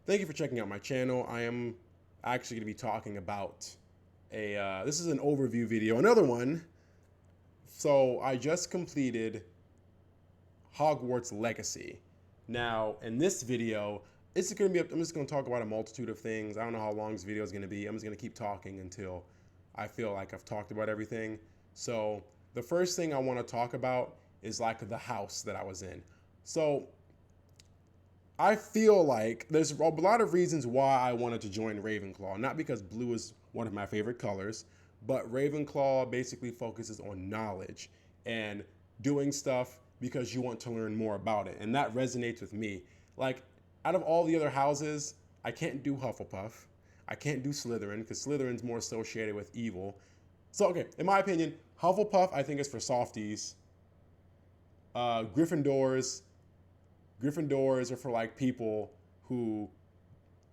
Thank you for checking out my channel. I am actually going to be talking about this is an overview video, another one. So I just completed Hogwarts Legacy. Now, in this video, it's going to be, I'm just going to talk about a multitude of things. I don't know how long this video is going to be. I'm just going to keep talking until I feel like I've talked about everything. So the first thing I want to talk about is like the house that I was in. So I feel like there's a lot of reasons why I wanted to join Ravenclaw. Not because blue is one of my favorite colors, but Ravenclaw basically focuses on knowledge and doing stuff because you want to learn more about it. And that resonates with me. Like, out of all the other houses, I can't do Hufflepuff. I can't do Slytherin because Slytherin's more associated with evil. So, okay, in my opinion, Hufflepuff I think is for softies. Gryffindors Gryffindors are for like people who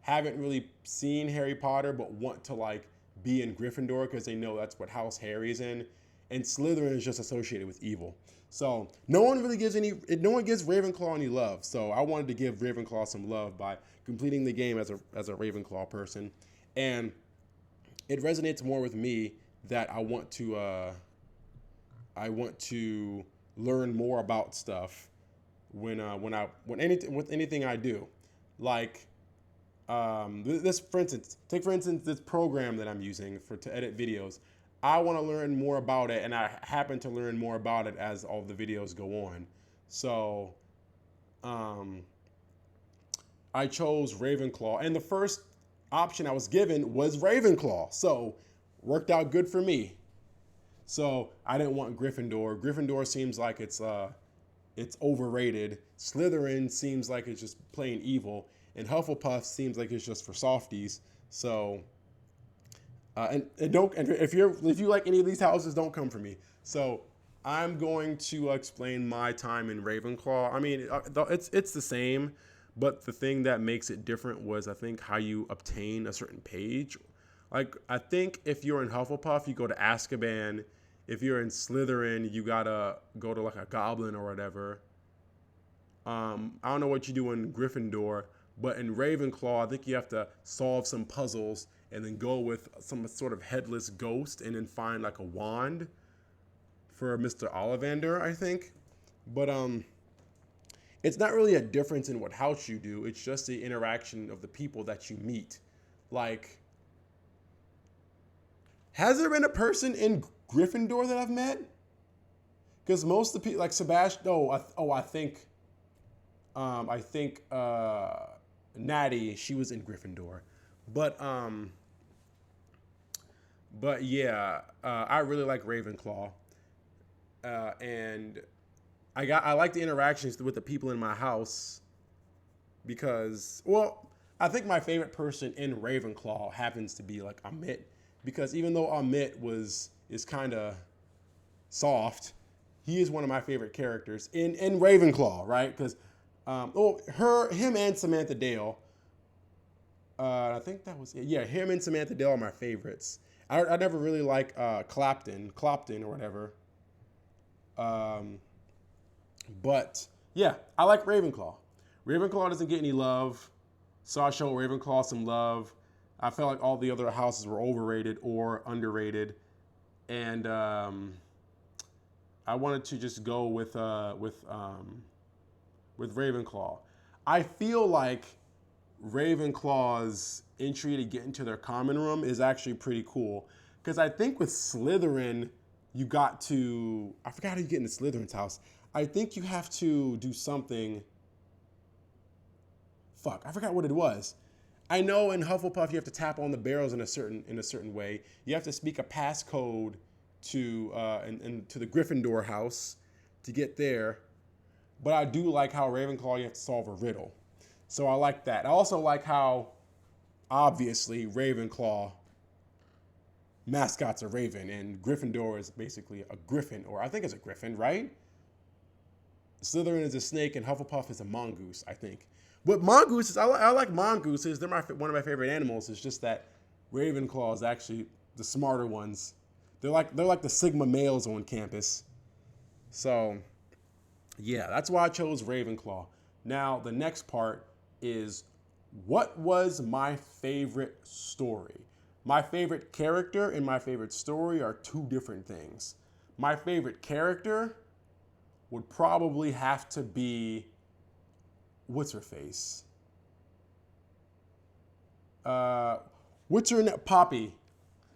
haven't really seen Harry Potter but want to like be in Gryffindor because they know that's what house Harry's in. And Slytherin is just associated with evil. So no one gives Ravenclaw any love. So I wanted to give Ravenclaw some love by completing the game as a Ravenclaw person. And it resonates more with me that I want to learn more about stuff with anything I do. Like this, for instance, this program that I'm using to edit videos. I want to learn more about it, and I happen to learn more about it as all the videos go on. So I chose Ravenclaw, and the first option I was given was Ravenclaw. So worked out good for me. So I didn't want Gryffindor. Gryffindor seems like it's overrated. Slytherin seems like it's just plain evil, and Hufflepuff seems like it's just for softies. So, and if you like any of these houses, don't come for me. So, I'm going to explain my time in Ravenclaw. I mean, it's the same, but the thing that makes it different was I think how you obtain a certain page. Like I think if you're in Hufflepuff, you go to Azkaban. If you're in Slytherin, you gotta go to like a goblin or whatever. I don't know what you do in Gryffindor, but in Ravenclaw, I think you have to solve some puzzles and then go with some sort of headless ghost and then find like a wand for Mr. Ollivander, I think. But it's not really a difference in what house you do. It's just the interaction of the people that you meet. Like, has there been a person in Gryffindor that I've met? Because most of the people, like Sebastian, I think Natty, she was in Gryffindor, but yeah, I really like Ravenclaw, and I like the interactions with the people in my house because, well, I think my favorite person in Ravenclaw happens to be like Amit, because even though Amit is kind of soft, he is one of my favorite characters in Ravenclaw, right? Because him and Samantha Dale. I think that was it. Yeah, him and Samantha Dale are my favorites. I never really like Clopton or whatever. Um, but yeah, I like Ravenclaw. Ravenclaw doesn't get any love, so I show Ravenclaw some love. I felt like all the other houses were overrated or underrated, and I wanted to just go with Ravenclaw. I feel like Ravenclaw's entry to get into their common room is actually pretty cool, because I think with Slytherin, you got to, I forgot how you get into Slytherin's house. I think you have to do something. Fuck, I forgot what it was. I know in Hufflepuff you have to tap on the barrels in a certain way. You have to speak a passcode to to the Gryffindor house to get there. But I do like how Ravenclaw you have to solve a riddle. So I like that. I also like how obviously Ravenclaw mascot's a raven and Gryffindor is basically a griffin, or I think it's a griffin, right? Slytherin is a snake and Hufflepuff is a mongoose, I think. But mongooses, I like mongooses. They're one of my favorite animals. It's just that Ravenclaw is actually the smarter ones. They're like the Sigma males on campus. So yeah, that's why I chose Ravenclaw. Now the next part is What was my favorite story? My favorite character and my favorite story are two different things. My favorite character would probably have to be, what's her face? Uh, what's her name? Poppy.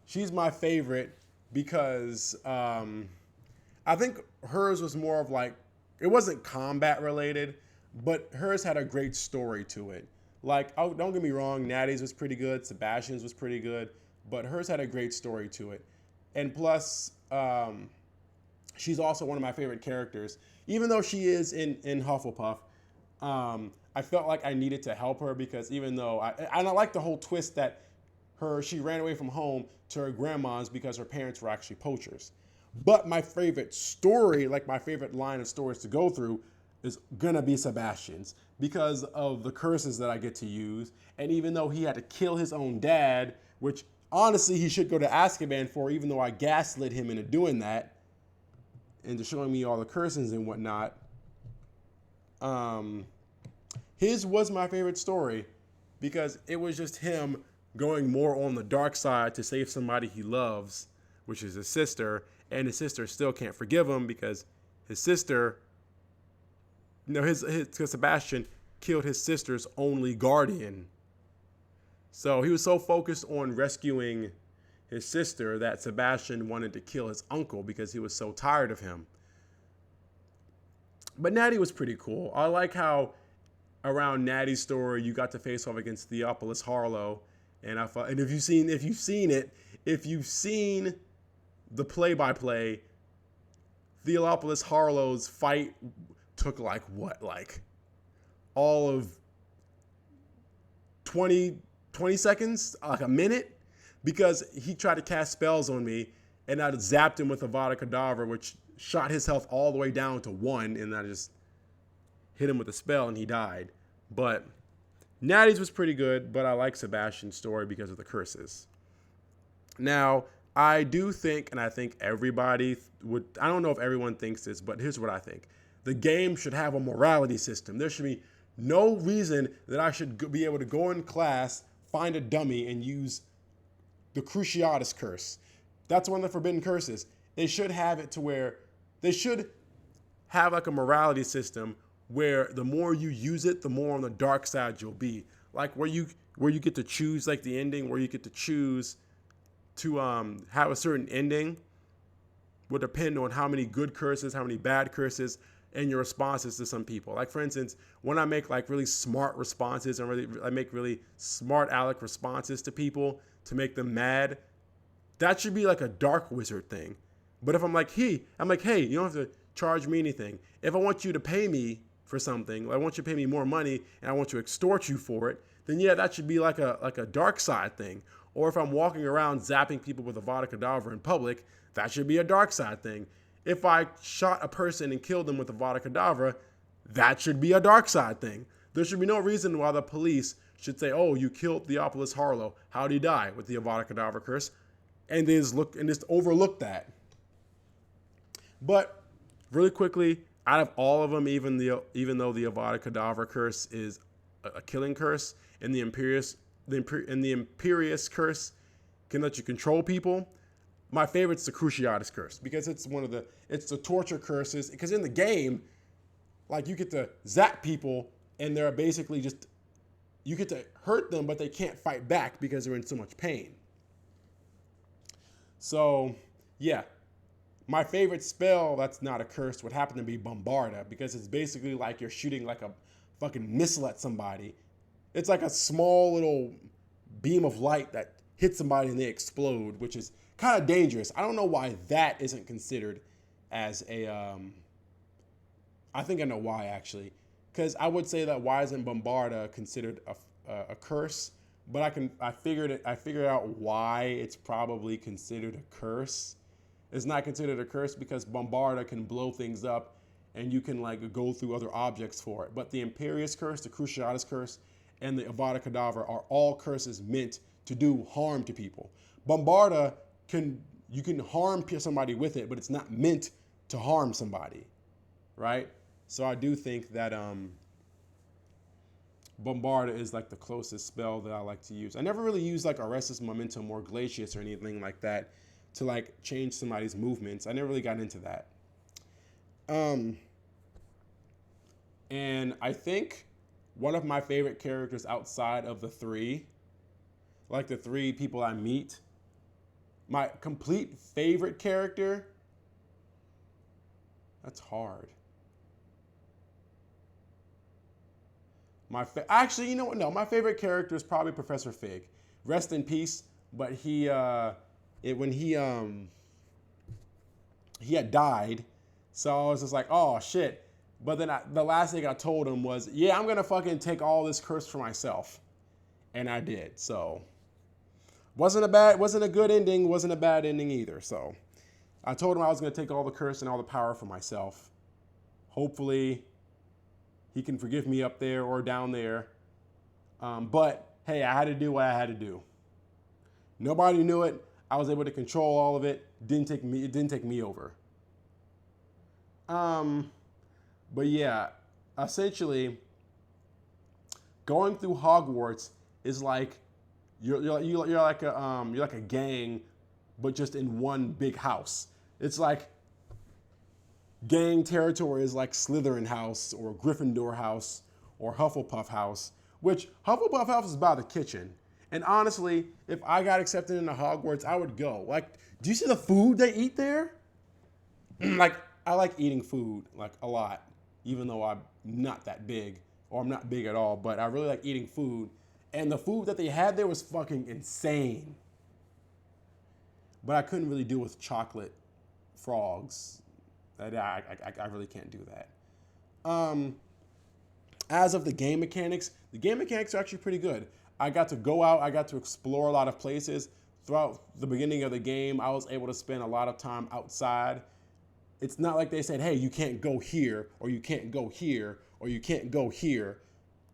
She's my favorite because I think hers was more of like, it wasn't combat related, but hers had a great story to it. Like, oh, don't get me wrong, Natty's was pretty good, Sebastian's was pretty good, but hers had a great story to it. And plus, she's also one of my favorite characters. Even though she is in Hufflepuff, I felt like I needed to help her because even though and I like the whole twist that she ran away from home to her grandma's because her parents were actually poachers. But my favorite story, like my favorite line of stories to go through, is gonna be Sebastian's because of the curses that I get to use. And even though he had to kill his own dad, which honestly he should go to Azkaban for, even though I gaslit him into doing that, into showing me all the curses and whatnot. His was my favorite story because it was just him going more on the dark side to save somebody he loves, which is his sister, and his sister still can't forgive him because his sister, because Sebastian killed his sister's only guardian. So he was so focused on rescuing his sister that Sebastian wanted to kill his uncle because he was so tired of him. But Natty was pretty cool. I like how around Natty's story you got to face off against Theophilus Harlow, and if you've seen the play-by-play, Theophilus Harlow's fight took like all of 20 seconds, like a minute, because he tried to cast spells on me, and I zapped him with Avada Kedavra, which shot his health all the way down to 1, and I just hit him with a spell, and he died. But Natty's was pretty good, but I like Sebastian's story because of the curses. Now, I do think, and I think everybody would, I don't know if everyone thinks this, but here's what I think. The game should have a morality system. There should be no reason that I should be able to go in class, find a dummy, and use the Cruciatus curse. That's one of the forbidden curses. They should have it to where they should have like a morality system where the more you use it, the more on the dark side you'll be. Like where you get to choose like the ending, where you get to choose to have a certain ending will depend on how many good curses, how many bad curses, and your responses to some people. Like for instance, when I make like really smart responses and I make really smart aleck responses to people to make them mad, that should be like a dark wizard thing. But if I'm like, hey, you don't have to charge me anything. If I want you to pay me for something, I want you to pay me more money and I want to extort you for it, then yeah, that should be like a dark side thing. Or if I'm walking around zapping people with Avada Kedavra in public, that should be a dark side thing. If I shot a person and killed them with Avada Kedavra, that should be a dark side thing. There should be no reason why the police should say, oh, you killed Theophilus Harlow. How'd he die? With the Avada Kedavra curse. And they just overlook that. But really quickly, out of all of them, even though the Avada Kedavra curse is a killing curse, and the Imperious curse can let you control people, my favorite's the Cruciatus curse because it's the torture curses. Because in the game, like you get to zap people and they're basically just, you get to hurt them, but they can't fight back because they're in so much pain. So yeah, my favorite spell that's not a curse would happen to be Bombarda because it's basically like you're shooting like a fucking missile at somebody. It's like a small little beam of light that hits somebody and they explode, which is kind of dangerous. I don't know why that isn't considered as a, I think I know why actually. Because I would say that why isn't Bombarda considered a curse? But I figured out why it's probably considered a curse. It's not considered a curse because Bombarda can blow things up and you can like go through other objects for it. But the Imperious curse, the Cruciatus curse, and the Avada Kedavra are all curses meant to do harm to people. Bombarda you can harm somebody with it, but it's not meant to harm somebody, right? So I do think that Bombarda is like the closest spell that I like to use. I never really used like Arrestus Momentum or Glacius or anything like that to like change somebody's movements. I never really got into that. And I think one of my favorite characters outside of the three, like the three people I meet, my complete favorite character, that's hard. Actually, you know what? No, my favorite character is probably Professor Fig. Rest in peace. But when he had died, so I was just like, oh shit. But then the last thing I told him was, yeah, I'm gonna fucking take all this curse for myself, and I did. So wasn't a good ending, wasn't a bad ending either. So I told him I was gonna take all the curse and all the power for myself. Hopefully he can forgive me up there or down there. But hey, I had to do what I had to do. Nobody knew it. I was able to control all of it. It didn't take me over. But yeah, essentially, going through Hogwarts is like you're like a gang, but just in one big house. It's like gang territory is like Slytherin house or Gryffindor house or Hufflepuff house, which Hufflepuff house is by the kitchen. And honestly, if I got accepted into Hogwarts, I would go. Like, do you see the food they eat there? Like, I like eating food, like, a lot, even though I'm not that big, or I'm not big at all, but I really like eating food. And the food that they had there was fucking insane. But I couldn't really do with chocolate frogs. I really can't do that. As of the game mechanics are actually pretty good. I got to go out, I got to explore a lot of places. Throughout the beginning of the game, I was able to spend a lot of time outside. It's not like they said, hey, you can't go here, or you can't go here, or you can't go here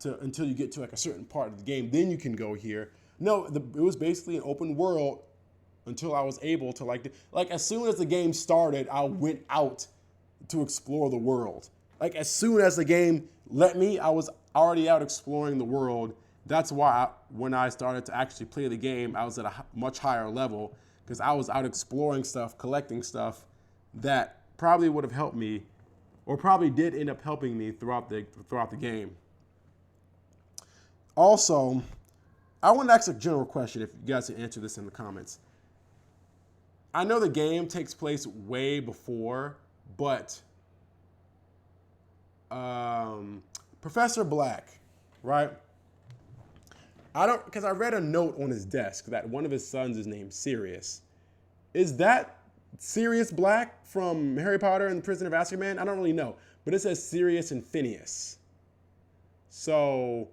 until you get to like a certain part of the game, then you can go here. No, it was basically an open world until I was able to like as soon as the game started, I went out to explore the world. Like as soon as the game let me, I was already out exploring the world. That's why when I started to actually play the game, I was at a much higher level because I was out exploring stuff, collecting stuff that probably would have helped me, or probably did end up helping me throughout the game. Also, I want to ask a general question if you guys can answer this in the comments. I know the game takes place way before, but Professor Black, right? Because I read a note on his desk that one of his sons is named Sirius. Is that Sirius Black from Harry Potter and the Prisoner of Azkaban? I don't really know, but it says Sirius and Phineas. So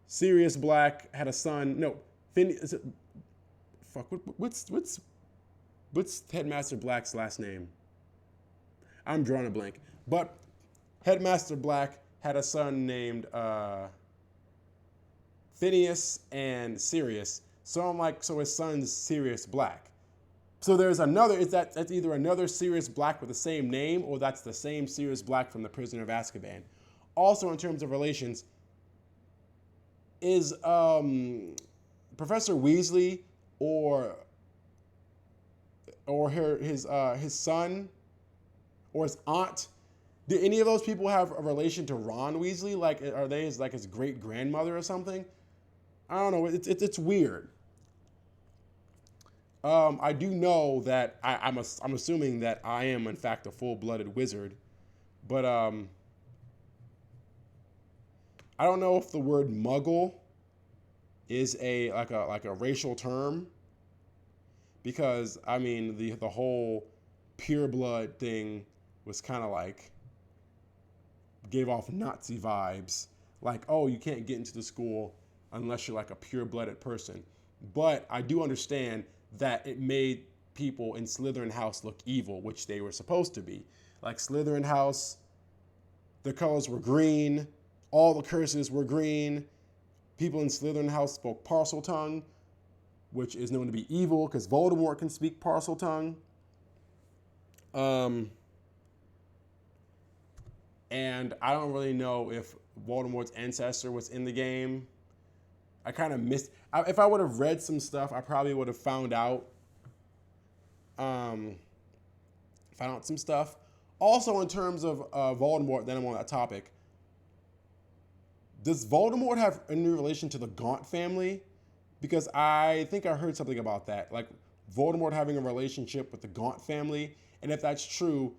Sirius Black had a son. No, Phineas. Fuck. What's Headmaster Black's last name? I'm drawing a blank. But Headmaster Black had a son named Phineas and Sirius. So I'm like, so his son's Sirius Black. So there's another, that's either another Sirius Black with the same name, or that's the same Sirius Black from the Prisoner of Azkaban. Also, in terms of relations, is Professor Weasley or his son or his aunt, do any of those people have a relation to Ron Weasley? Like, are they his great grandmother or something? I don't know. It's weird. I do know that I'm assuming that I am in fact a full-blooded wizard, but I don't know if the word Muggle is a racial term, because I mean the whole pure blood thing was kind of like gave off Nazi vibes, like, oh, you can't get into the school unless you're like a pure-blooded person. But I do understand that it made people in Slytherin House look evil, which they were supposed to be. Like Slytherin House, the colors were green, all the curses were green. People in Slytherin House spoke Parseltongue, which is known to be evil because Voldemort can speak Parseltongue. And I don't really know if Voldemort's ancestor was in the game. I kind of missed. If I would have read some stuff, I probably would have um, found out some stuff. Also, in terms of Voldemort, then I'm on that topic. Does Voldemort have any relation to the Gaunt family? Because I think I heard something about that, like Voldemort having a relationship with the Gaunt family. And if that's true,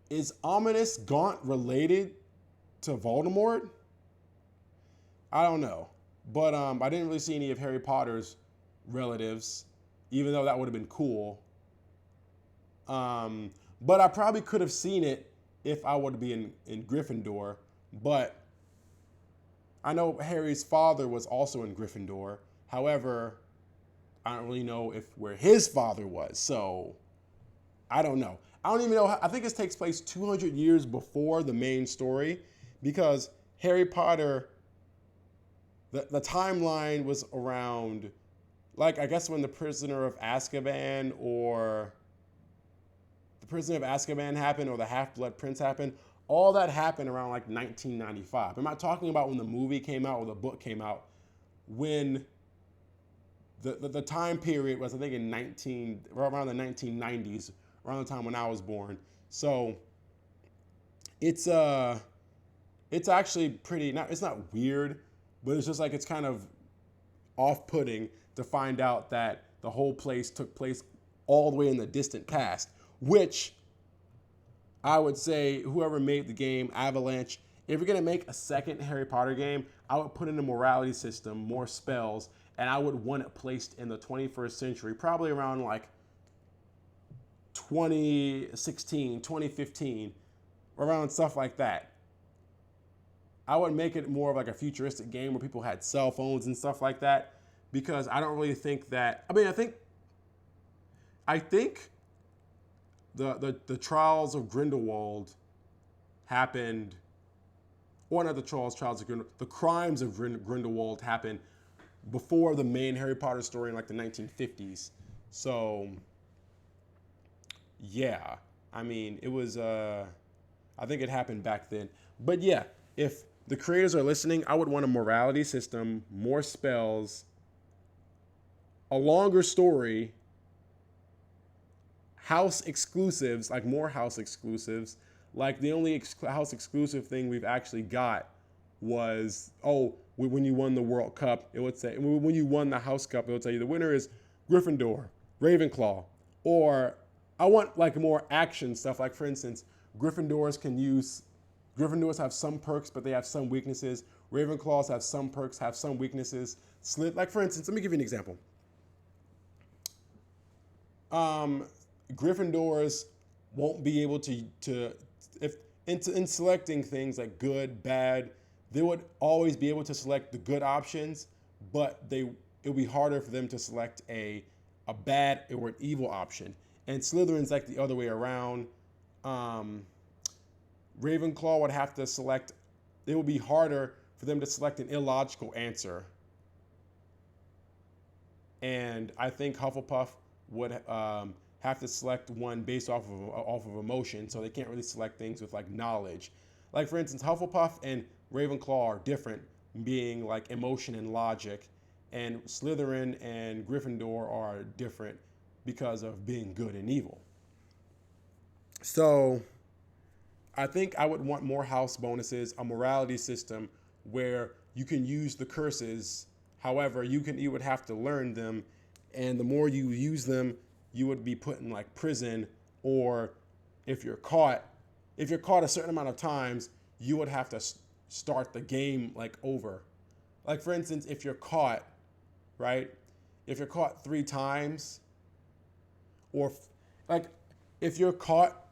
is Ominous Gaunt related to Voldemort? I don't know. But I didn't really see any of Harry Potter's relatives, even though that would have been cool. But I probably could have seen it if I were to be in Gryffindor. But I know Harry's father was also in Gryffindor. However, I don't really know where his father was. So I don't know. I don't even know. I think this takes place 200 years before the main story, because Harry Potter, the timeline was around, like, I guess when the Prisoner of Azkaban happened, or the Half-Blood Prince happened. All that happened around like 1995. I'm not talking about when the movie came out or the book came out. When the time period was, I think, around the 1990s, around the time when I was born. So it's actually it's not weird, but it's just like, it's kind of off-putting to find out that the whole place took place all the way in the distant past, which I would say whoever made the game, Avalanche, if you're gonna make a second Harry Potter game, I would put in a morality system, more spells, and I would want it placed in the 21st century, probably around like 2016, 2015, around stuff like that. I would make it more of like a futuristic game where people had cell phones and stuff like that, because I don't really think that, I think the trials of Grindelwald happened, or not the trials of Grindelwald, the crimes of Grindelwald happened before the main Harry Potter story in like the 1950s. So, yeah, it was, I think it happened back then. But yeah, if the creators are listening, I would want a morality system, more spells, a longer story, house exclusives, like more house exclusives. Like the only house exclusive thing we've actually got was, when you won the World Cup, it would say, when you won the House Cup, it would tell you the winner is Gryffindor, Ravenclaw. Or I want like more action stuff. Like, for instance, Gryffindors have some perks, but they have some weaknesses. Ravenclaws have some perks, have some weaknesses. Like, for instance, let me give you an example. Gryffindors won't be able to if in selecting things like good, bad, they would always be able to select the good options, but it would be harder for them to select a bad or an evil option. And Slytherin's like the other way around. Ravenclaw would have to select. It would be harder for them to select an illogical answer. And I think Hufflepuff would have to select one based off of emotion, so they can't really select things with like knowledge. Like, for instance, Hufflepuff and Ravenclaw are different, being like emotion and logic, and Slytherin and Gryffindor are different because of being good and evil. So I think I would want more house bonuses, a morality system where you can use the curses. However, you would have to learn them, and the more you use them, you would be put in like prison, or if you're caught a certain amount of times, you would have to start the game like over. Like, for instance, if you're caught, right? If you're caught 3 times, or like if you're caught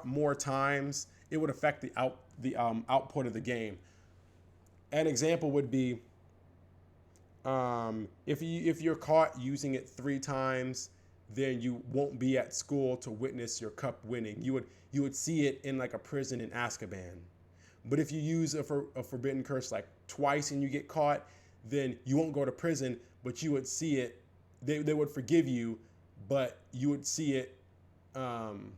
more times, it would affect the output of the game. An example would be, if you're caught using it 3 times, then you won't be at school to witness your cup winning. You would see it in like a prison in Azkaban. But if you use a forbidden curse like twice and you get caught, then you won't go to prison, but you would see it. They would forgive you, but you would see it on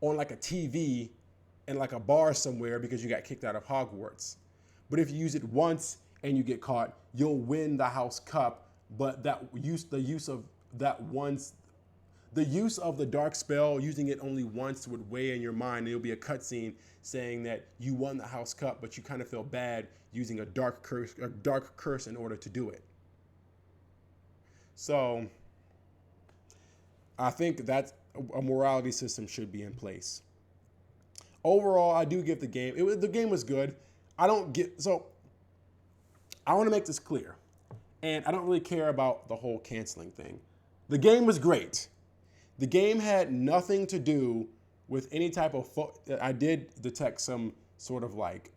like a TV, in like a bar somewhere because you got kicked out of Hogwarts. But if you use it once and you get caught, you'll win the house cup. But the use of the dark spell, using it only once, would weigh in your mind. It'll be a cutscene saying that you won the house cup, but you kind of feel bad using a dark curse in order to do it. So I think that a morality system should be in place. Overall, I do give the game. The game was good. I want to make this clear, and I don't really care about the whole canceling thing. The game was great. The game had nothing to do with any type of. I did detect some sort of like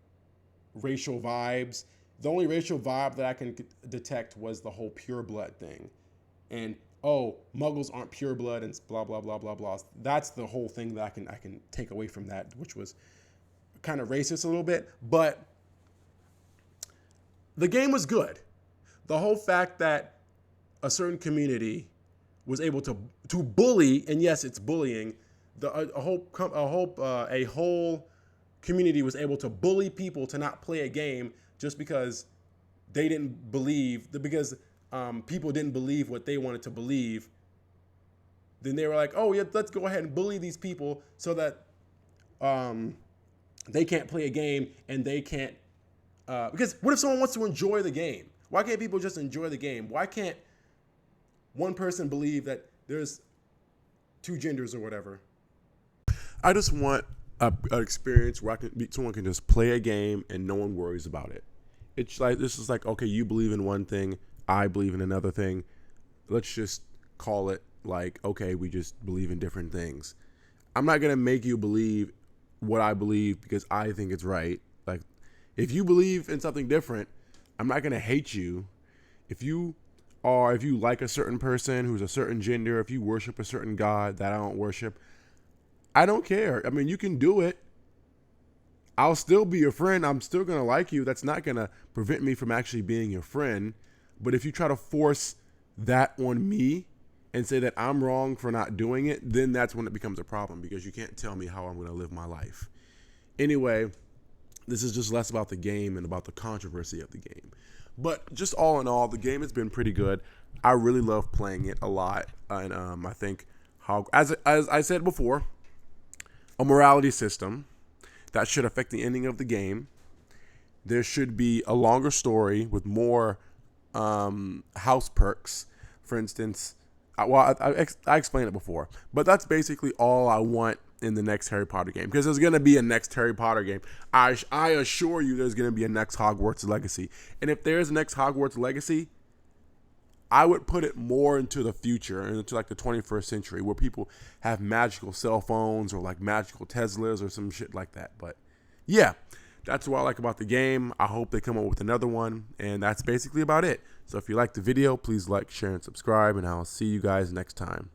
racial vibes. The only racial vibe that I can detect was the whole pure blood thing, and Muggles aren't pure blood and blah blah blah blah blah. That's the whole thing that I can take away from that, which was kind of racist a little bit. But the game was good. The whole fact that a certain community was able to bully, and yes, it's bullying. A whole community was able to bully people to not play a game just because they didn't believe, because people didn't believe what they wanted to believe. Then they were like, oh yeah, let's go ahead and bully these people so that they can't play a game and they can't. Because what if someone wants to enjoy the game? Why can't people just enjoy the game? Why can't one person believe that there's two genders or whatever? I just want an experience where someone can just play a game and no one worries about it. It's like, this is like, okay, you believe in one thing, I believe in another thing. Let's just call it like, okay, we just believe in different things. I'm not going to make you believe what I believe because I think it's right. Like, if you believe in something different, I'm not going to hate you. If you like a certain person who's a certain gender, if you worship a certain God that I don't worship, I don't care. I mean, you can do it. I'll still be your friend. I'm still going to like you. That's not going to prevent me from actually being your friend. But if you try to force that on me and say that I'm wrong for not doing it, then that's when it becomes a problem, because you can't tell me how I'm going to live my life. Anyway, this is just less about the game and about the controversy of the game. But just all in all, the game has been pretty good. I really love playing it a lot. And I think, as I said before, a morality system that should affect the ending of the game. There should be a longer story with more house perks. For instance, I explained it before, but that's basically all I want in the next Harry Potter game, because there's going to be a next Harry Potter game. I assure you there's going to be a next Hogwarts Legacy. And if there's a next Hogwarts Legacy, I would put it more into the future, into like the 21st century, where people have magical cell phones or like magical Teslas or some shit like that. But yeah, that's what I like about the game. I hope they come up with another one. And that's basically about it. So if you liked the video, please like, share, and subscribe. And I'll see you guys next time.